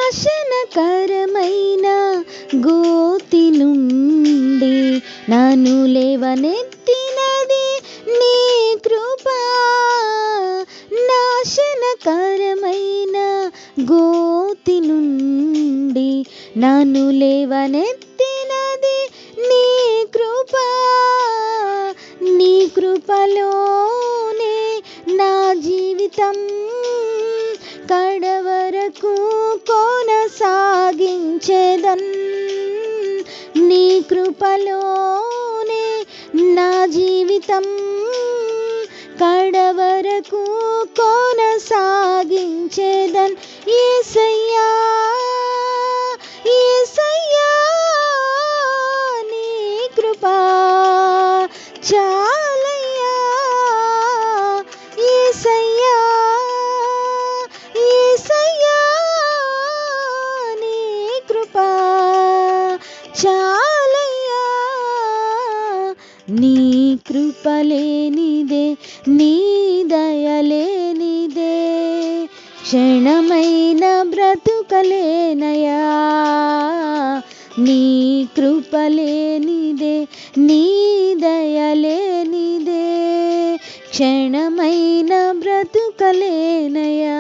నాశనకరమైన గోతి నుండి నన్ను లేవనెత్తినది నీ కృప. నాశనకరమైన గోతి నుండి నన్ను లేవనెత్తినది నీ కృప. నీ కృపలోనే నా జీవితం కడవరకు కొనసాగించెదన్. నీ కృపలోనే నా జీవితం కడవరకు కొనసాగించెదన్. యేసయ్యా యేసయ్యా నీ కృపా చాలయ్యా. యేసయ్యా యేసయ్యా నీ కృపా చాలయ్యా. నీ కృప లేనిదే నీ దయ లేనిదే క్షణమైన బ్రతుకలేనయా. నీ కృప లేనిదే నీ దయ లేనిదే క్షణమైన బ్రతుకలేనయా.